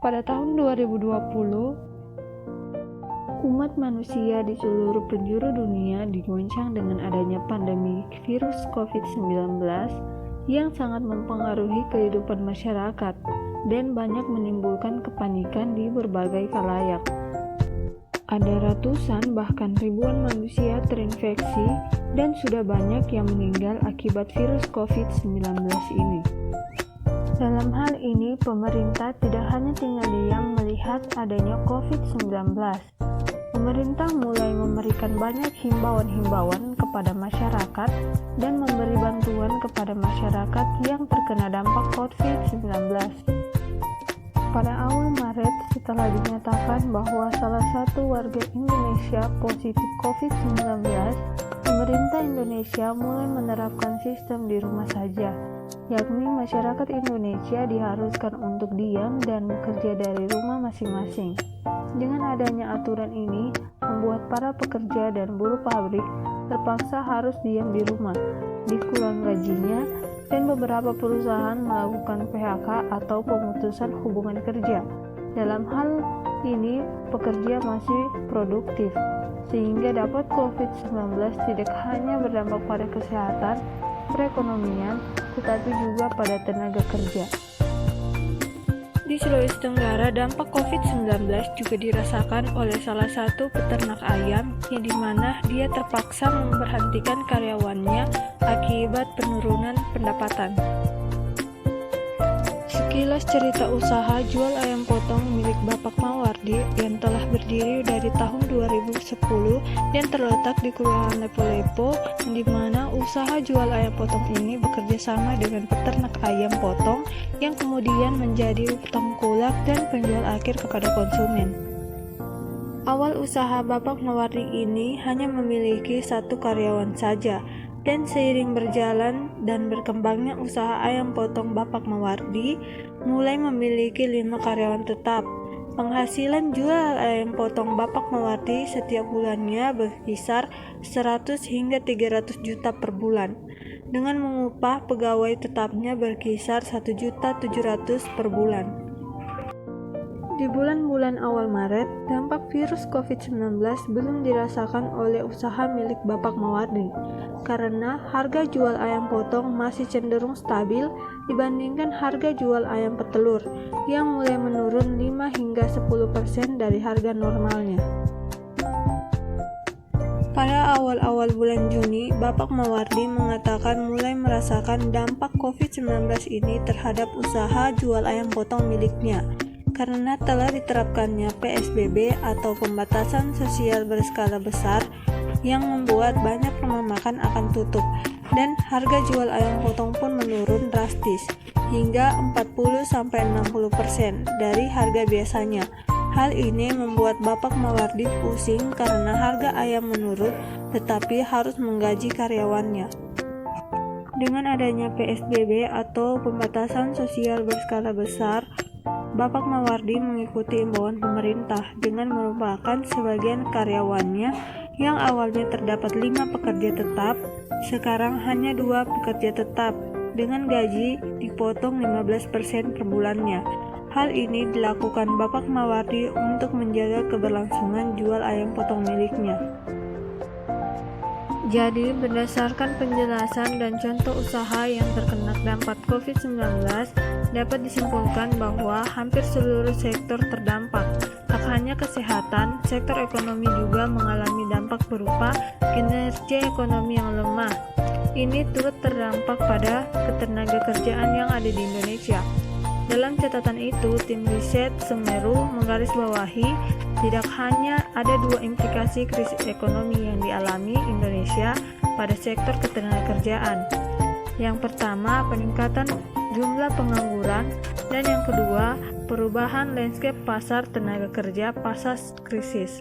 Pada tahun 2020, umat manusia di seluruh penjuru dunia diguncang dengan adanya pandemi virus COVID-19 yang sangat mempengaruhi kehidupan masyarakat dan banyak menimbulkan kepanikan di berbagai khalayak. Ada ratusan bahkan ribuan manusia terinfeksi dan sudah banyak yang meninggal akibat virus COVID-19 ini. Dalam hal ini, pemerintah tidak hanya tinggal diam melihat adanya COVID-19. Pemerintah mulai memberikan banyak himbauan-himbauan kepada masyarakat dan memberi bantuan kepada masyarakat yang terkena dampak COVID-19. Pada awal Maret, setelah dinyatakan bahwa salah satu warga Indonesia positif COVID-19, pemerintah Indonesia mulai menerapkan sistem di rumah saja, yakni masyarakat Indonesia diharuskan untuk diam dan bekerja dari rumah masing-masing. Dengan adanya aturan ini, membuat para pekerja dan buruh pabrik terpaksa harus diam di rumah, dikurang gajinya, dan beberapa perusahaan melakukan PHK atau pemutusan hubungan kerja. Dalam hal ini, pekerja masih produktif, sehingga dapat COVID-19 tidak hanya berdampak pada kesehatan, perekonomian, tetapi juga pada tenaga kerja. Di Sulawesi Tenggara, dampak COVID-19 juga dirasakan oleh salah satu peternak ayam yang dimana dia terpaksa memberhentikan karyawannya akibat penurunan pendapatan. Sekilas cerita usaha jual ayam potong milik Bapak Mawardi yang telah berdiri dari tahun 2010 dan terletak di Kelurahan Lepo-Lepo, di mana usaha jual ayam potong ini bekerja sama dengan peternak ayam potong yang kemudian menjadi tengkulak dan penjual akhir kepada konsumen. Awal usaha Bapak Mawardi ini hanya memiliki satu karyawan saja, dan seiring berjalan dan berkembangnya usaha ayam potong Bapak Mawardi mulai memiliki 5 karyawan tetap. Penghasilan jual ayam potong Bapak Mawardi setiap bulannya berkisar 100 hingga 300 juta per bulan, dengan mengupah pegawai tetapnya berkisar 1.700.000 per bulan. Di bulan-bulan awal Maret, dampak virus COVID-19 belum dirasakan oleh usaha milik Bapak Mawardi, karena harga jual ayam potong masih cenderung stabil dibandingkan harga jual ayam petelur, yang mulai menurun 5 hingga 10% dari harga normalnya. Pada awal-awal bulan Juni, Bapak Mawardi mengatakan mulai merasakan dampak COVID-19 ini terhadap usaha jual ayam potong miliknya, karena telah diterapkannya PSBB atau pembatasan sosial berskala besar yang membuat banyak rumah makan akan tutup, dan harga jual ayam potong pun menurun drastis hingga 40-60% dari harga biasanya. Hal ini membuat Bapak Mawardi pusing karena harga ayam menurun tetapi harus menggaji karyawannya. Dengan adanya PSBB atau pembatasan sosial berskala besar, Bapak Mawardi mengikuti imbauan pemerintah dengan merupakan sebagian karyawannya yang awalnya terdapat 5 pekerja tetap, sekarang hanya 2 pekerja tetap, dengan gaji dipotong 15% per bulannya. Hal ini dilakukan Bapak Mawardi untuk menjaga keberlangsungan jual ayam potong miliknya. Jadi, berdasarkan penjelasan dan contoh usaha yang terkena dampak COVID-19, dapat disimpulkan bahwa hampir seluruh sektor terdampak. Tak hanya kesehatan, sektor ekonomi juga mengalami dampak berupa kinerja ekonomi yang lemah. Ini turut terdampak pada ketenagakerjaan yang ada di Indonesia. Dalam catatan itu, tim riset Semeru menggarisbawahi tidak hanya ada 2 implikasi krisis ekonomi yang dialami Indonesia pada sektor ketenagakerjaan. Yang pertama, peningkatan jumlah pengangguran, dan yang kedua, perubahan landscape pasar tenaga kerja pasca krisis.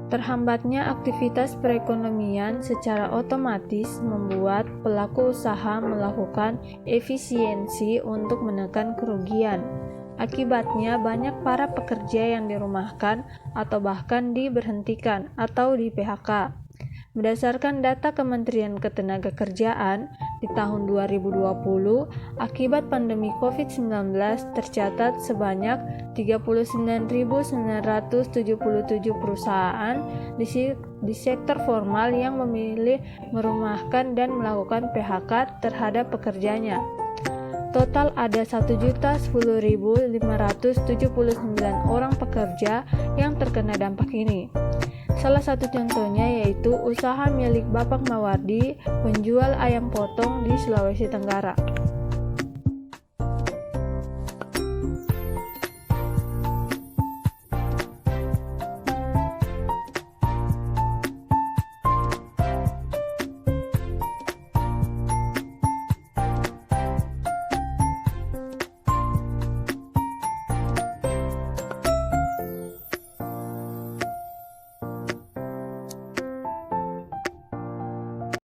Terhambatnya aktivitas perekonomian secara otomatis membuat pelaku usaha melakukan efisiensi untuk menekan kerugian. Akibatnya banyak para pekerja yang dirumahkan atau bahkan diberhentikan atau di PHK. Berdasarkan data Kementerian Ketenagakerjaan, Di tahun 2020, akibat pandemi COVID-19 tercatat sebanyak 39.977 perusahaan di sektor formal yang memilih merumahkan dan melakukan PHK terhadap pekerjanya. Total ada 1.010.579 orang pekerja yang terkena dampak ini. Salah satu contohnya yaitu usaha milik Bapak Mawardi, penjual ayam potong di Sulawesi Tenggara.